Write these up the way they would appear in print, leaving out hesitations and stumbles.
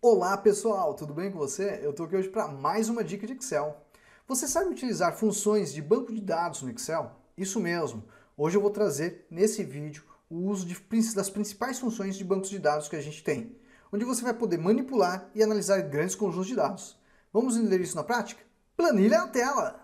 Olá pessoal, tudo bem com você? Eu estou aqui hoje para mais uma dica de Excel. Você sabe utilizar funções de banco de dados no Excel? Isso mesmo, hoje eu vou trazer nesse vídeo o uso das principais funções de bancos de dados que a gente tem, onde você vai poder manipular e analisar grandes conjuntos de dados. Vamos entender isso na prática? Planilha na tela!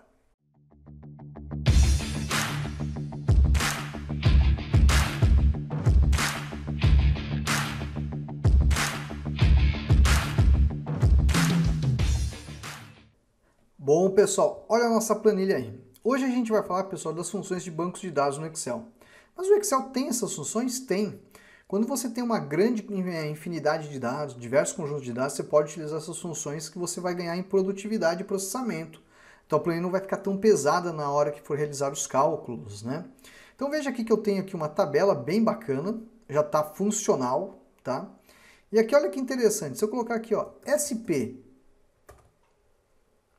Bom, pessoal, olha a nossa planilha aí. Hoje a gente vai falar, pessoal, das funções de bancos de dados no Excel. Mas o Excel tem essas funções? Tem. Quando você tem uma grande infinidade de dados, diversos conjuntos de dados, você pode utilizar essas funções que você vai ganhar em produtividade e processamento. Então a planilha não vai ficar tão pesada na hora que for realizar os cálculos, né? Então veja aqui que eu tenho aqui uma tabela bem bacana, já está funcional, tá? E aqui olha que interessante, se eu colocar aqui, ó, SP,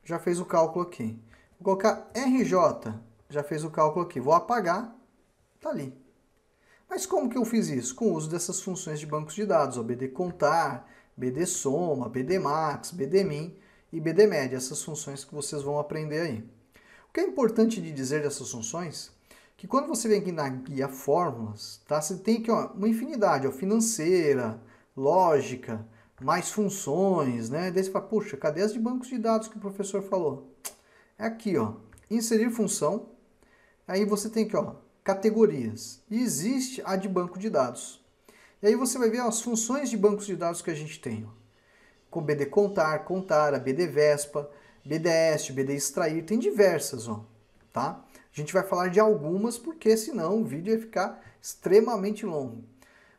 já fez o cálculo aqui. Vou colocar RJ, já fez o cálculo aqui. Vou apagar, tá ali. Mas como que eu fiz isso? Com o uso dessas funções de bancos de dados, ó, BD contar, BD soma, BD max, BD min e BD média, essas funções que vocês vão aprender aí. O que é importante de dizer dessas funções, que quando você vem aqui na guia fórmulas, tá? Você tem aqui, ó, uma infinidade, ó, financeira, lógica, mais funções, né? Daí você fala, puxa, cadê as de bancos de dados que o professor falou? É aqui, ó, inserir função, aí você tem aqui, ó, categorias, e existe a de banco de dados. E aí você vai ver ó, as funções de bancos de dados que a gente tem, ó, com BD contar, contar, a BD vespa, BDS, BD extrair, tem diversas, ó, tá? A gente vai falar de algumas porque senão o vídeo ia ficar extremamente longo.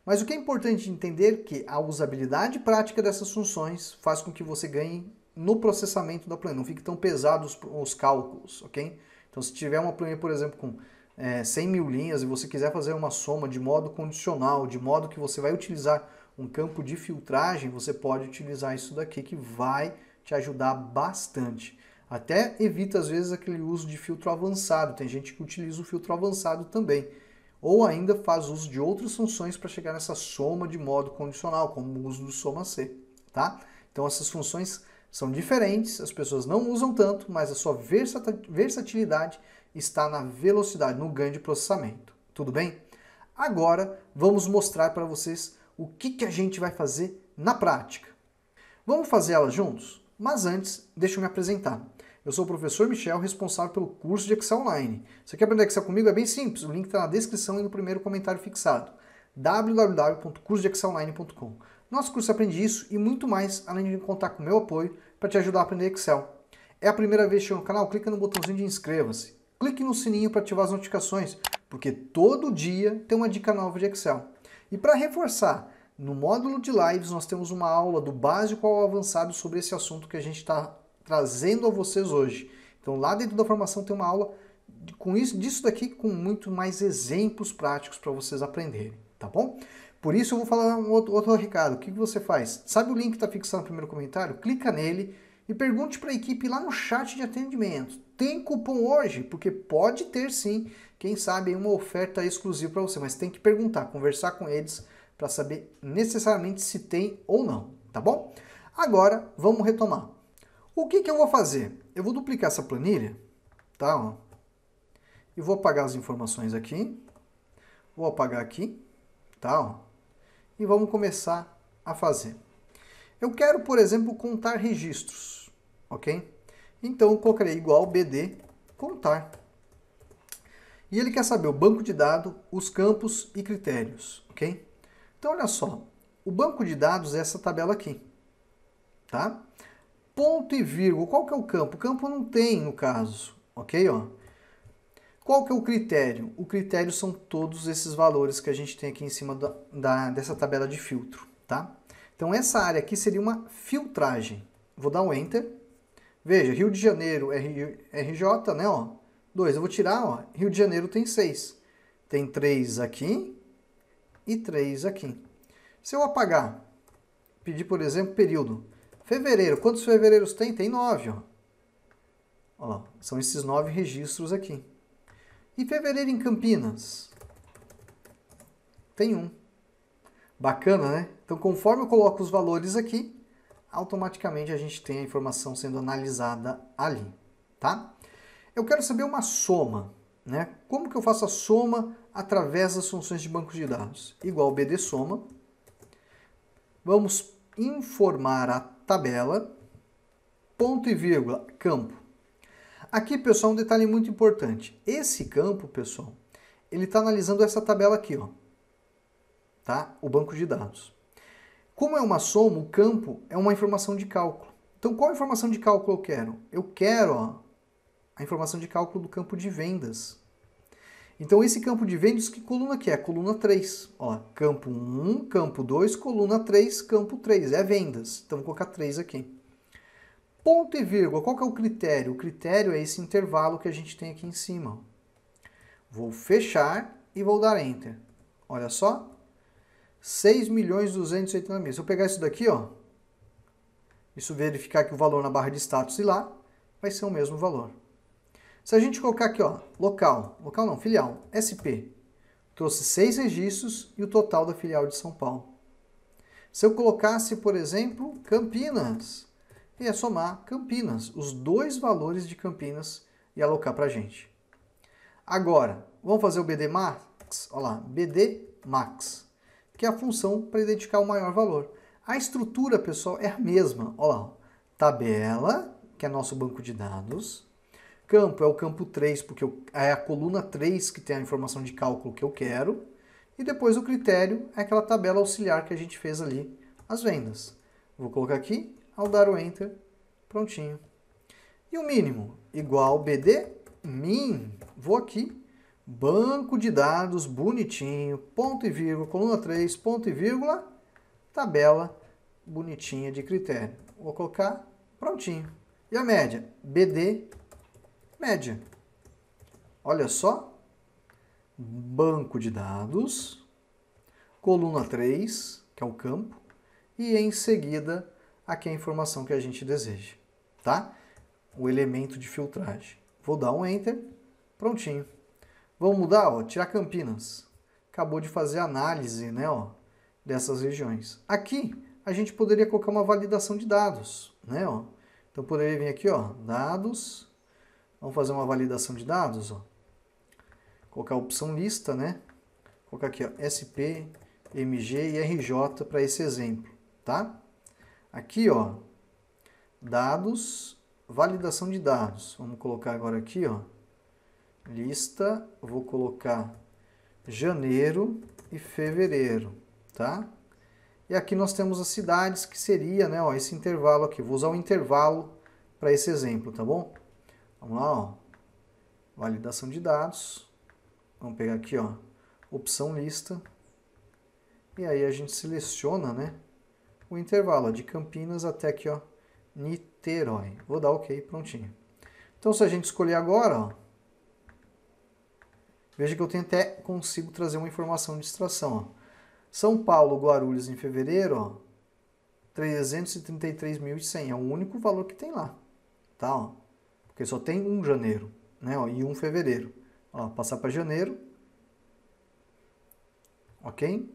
Mas o que é importante entender é que a usabilidade prática dessas funções faz com que você ganhe no processamento da planilha, não fique tão pesados os cálculos, ok? Então se tiver uma planilha, por exemplo, com 100 mil linhas e você quiser fazer uma soma de modo condicional, de modo que você vai utilizar um campo de filtragem, você pode utilizar isso daqui que vai te ajudar bastante. Até evita às vezes aquele uso de filtro avançado, tem gente que utiliza o filtro avançado também. Ou ainda faz uso de outras funções para chegar nessa soma de modo condicional, como o uso do soma C, tá? Então essas funções são diferentes, as pessoas não usam tanto, mas a sua versatilidade está na velocidade, no ganho de processamento. Tudo bem? Agora vamos mostrar para vocês o que a gente vai fazer na prática. Vamos fazer ela juntos? Mas antes, deixa eu me apresentar. Eu sou o professor Michel, responsável pelo curso de Excel Online. Você quer aprender Excel comigo? É bem simples, o link está na descrição e no primeiro comentário fixado. www.cursodeexcelonline.com. Nosso curso aprende isso e muito mais, além de contar com o meu apoio para te ajudar a aprender Excel. É a primeira vez que chega no canal? Clica no botãozinho de inscreva-se. Clique no sininho para ativar as notificações, porque todo dia tem uma dica nova de Excel. E para reforçar, no módulo de lives nós temos uma aula do básico ao avançado sobre esse assunto que a gente está trazendo a vocês hoje. Então lá dentro da formação tem uma aula disso daqui com muito mais exemplos práticos para vocês aprenderem, tá bom? Por isso eu vou falar um outro recado. O que você faz? Sabe o link que está fixado no primeiro comentário? Clica nele e pergunte para a equipe lá no chat de atendimento. Tem cupom hoje? Porque pode ter sim, quem sabe uma oferta exclusiva para você, mas tem que perguntar, conversar com eles para saber necessariamente se tem ou não, tá bom? Agora vamos retomar. O que eu vou fazer? Eu vou duplicar essa planilha, tá? Ó, e vou apagar as informações aqui, vou apagar aqui, tá? Ó, e vamos começar a fazer. Eu quero, por exemplo, contar registros, ok? Então eu colocarei igual BD contar. E ele quer saber o banco de dados, os campos e critérios, ok? Então olha só, o banco de dados é essa tabela aqui, tá? Ponto e vírgula, qual que é o campo? O campo não tem no caso, ok? Ó. Qual que é o critério? O critério são todos esses valores que a gente tem aqui em cima dessa tabela de filtro, tá? Então essa área aqui seria uma filtragem. Vou dar um Enter. Veja, Rio de Janeiro, RJ, né? Ó, 2, eu vou tirar, ó, Rio de Janeiro tem 6. Tem 3 aqui e 3 aqui. Se eu apagar, pedir, por exemplo, período. Fevereiro, quantos fevereiros tem? Tem 9, ó. Ó, são esses 9 registros aqui. E fevereiro em Campinas? Tem 1. Bacana, né? Então, conforme eu coloco os valores aqui, automaticamente a gente tem a informação sendo analisada ali, tá? Eu quero saber uma soma, né? Como que eu faço a soma através das funções de banco de dados? Igual BD soma. Vamos informar a tabela, ponto e vírgula, campo. Aqui, pessoal, um detalhe muito importante. Esse campo, pessoal, ele está analisando essa tabela aqui, ó, tá? O banco de dados. Como é uma soma, o campo é uma informação de cálculo. Então, qual informação de cálculo eu quero? Eu quero, ó, a informação de cálculo do campo de vendas. Então, esse campo de vendas, que coluna que é? Coluna 3. Ó, campo 1, campo 2, coluna 3, campo 3. É vendas. Então, vou colocar 3 aqui. Ponto e vírgula, qual que é o critério? O critério é esse intervalo que a gente tem aqui em cima. Vou fechar e vou dar Enter. Olha só. 6.280.000. Se eu pegar isso daqui, ó, isso verificar que o valor na barra de status e lá, vai ser o mesmo valor. Se a gente colocar aqui, ó, local não, filial, SP, trouxe 6 registros e o total da filial de São Paulo. Se eu colocasse, por exemplo, Campinas, ia somar Campinas, os dois valores de Campinas e alocar para a gente. Agora, vamos fazer o BD Max? Olha lá, BD Max, que é a função para identificar o maior valor. A estrutura, pessoal, é a mesma. Olha lá, tabela, que é nosso banco de dados. Campo é o campo 3, porque é a coluna 3 que tem a informação de cálculo que eu quero. E depois o critério é aquela tabela auxiliar que a gente fez ali, as vendas. Vou colocar aqui, ao dar o Enter, prontinho. E o mínimo? Igual BD min. Vou aqui, banco de dados, bonitinho, ponto e vírgula, coluna 3, ponto e vírgula, tabela bonitinha de critério. Vou colocar, prontinho. E a média? BD média. Olha só, banco de dados, coluna 3, que é o campo, e em seguida aqui a informação que a gente deseja, tá? O elemento de filtragem. Vou dar um Enter, prontinho. Vamos mudar, ó, tirar Campinas. Acabou de fazer a análise, né, ó, dessas regiões. Aqui a gente poderia colocar uma validação de dados, né, ó. Então poderia vir aqui, ó, dados. Vamos fazer uma validação de dados, ó. Colocar a opção lista, né? Colocar aqui, ó, SP, MG e RJ para esse exemplo, tá? Aqui, ó, dados, validação de dados. Vamos colocar agora aqui, ó, lista, vou colocar janeiro e fevereiro, tá? E aqui nós temos as cidades, que seria, né, ó, esse intervalo aqui. Vou usar o intervalo para esse exemplo, tá bom? Vamos lá, ó, validação de dados. Vamos pegar aqui, ó, opção lista. E aí a gente seleciona, né, o intervalo, ó, de Campinas até aqui, ó, Niterói. Vou dar OK, prontinho. Então, se a gente escolher agora, ó, veja que eu tenho até consigo trazer uma informação de extração, ó. São Paulo, Guarulhos em fevereiro, ó, 333.100. É o único valor que tem lá, tá, ó? Porque só tem um janeiro, né, ó, e um fevereiro. Ó, passar para janeiro. OK?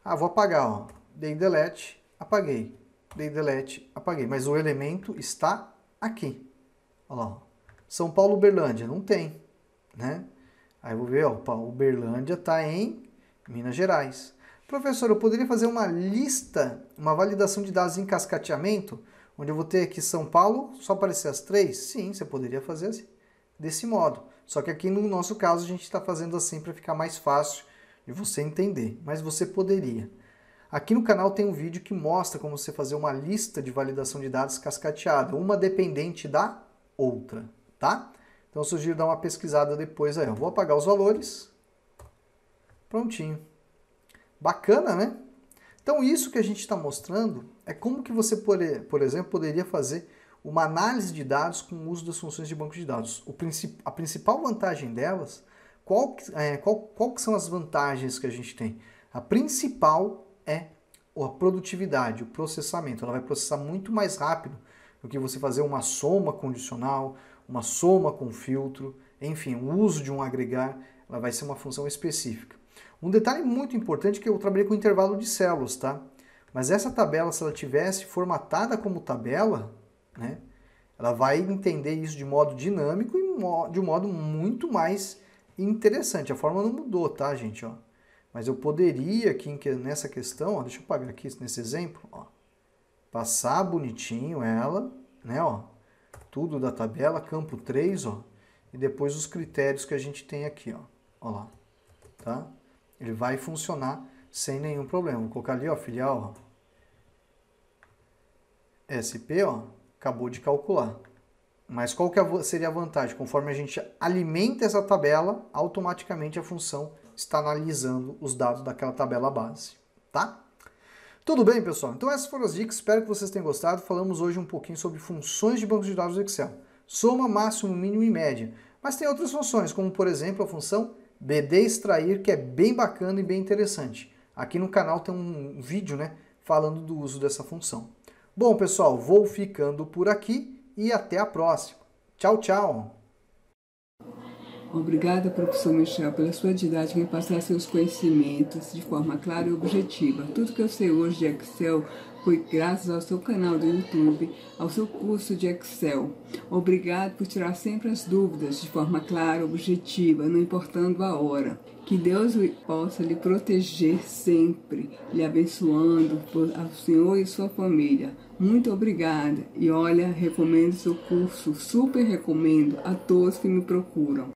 Ah, vou apagar, ó. Dei delete, apaguei. Dei delete, apaguei. Mas o elemento está aqui. Olha lá, ó. São Paulo, Uberlândia, não tem, né? Aí eu vou ver, ó, Uberlândia está em Minas Gerais. Professor, eu poderia fazer uma lista, uma validação de dados em cascateamento, onde eu vou ter aqui São Paulo, só aparecer as 3? Sim, você poderia fazer assim, desse modo. Só que aqui no nosso caso a gente está fazendo assim para ficar mais fácil de você entender. Mas você poderia. Aqui no canal tem um vídeo que mostra como você fazer uma lista de validação de dados cascateada, uma dependente da outra, tá? Então eu sugiro dar uma pesquisada depois aí. Eu vou apagar os valores. Prontinho. Bacana, né? Então isso que a gente está mostrando é como que você, por exemplo, poderia fazer uma análise de dados com o uso das funções de banco de dados. A principal vantagem delas, qual que são as vantagens que a gente tem? A principal é a produtividade, o processamento. Ela vai processar muito mais rápido do que você fazer uma soma condicional, uma soma com filtro, enfim, o uso de um agregar, ela vai ser uma função específica. Um detalhe muito importante é que eu trabalhei com intervalo de células, tá? Mas essa tabela, se ela tivesse formatada como tabela, né, ela vai entender isso de modo dinâmico e de um modo muito mais interessante. A forma não mudou, tá, gente? Ó. Mas eu poderia aqui nessa questão, ó, deixa eu apagar aqui nesse exemplo, ó, passar bonitinho ela, né, ó, tudo da tabela, campo 3, ó, e depois os critérios que a gente tem aqui, ó lá, tá? Ele vai funcionar sem nenhum problema. Vou colocar ali, ó, filial, ó, SP, ó, acabou de calcular. Mas qual que seria a vantagem? Conforme a gente alimenta essa tabela, automaticamente a função está analisando os dados daquela tabela base, tá? Tudo bem, pessoal? Então essas foram as dicas, espero que vocês tenham gostado. Falamos hoje um pouquinho sobre funções de banco de dados do Excel. Soma, máximo, mínimo e média. Mas tem outras funções, como por exemplo a função BD extrair, que é bem bacana e bem interessante. Aqui no canal tem um vídeo, né, falando do uso dessa função. Bom, pessoal, vou ficando por aqui e até a próxima. Tchau, tchau! Obrigada, professor Michel, pela sua didática em passar seus conhecimentos de forma clara e objetiva. Tudo que eu sei hoje de Excel foi graças ao seu canal do YouTube, ao seu curso de Excel. Obrigado por tirar sempre as dúvidas de forma clara e objetiva, não importando a hora. Que Deus possa lhe proteger sempre, lhe abençoando ao senhor e sua família. Muito obrigada. E olha, recomendo seu curso, super recomendo a todos que me procuram.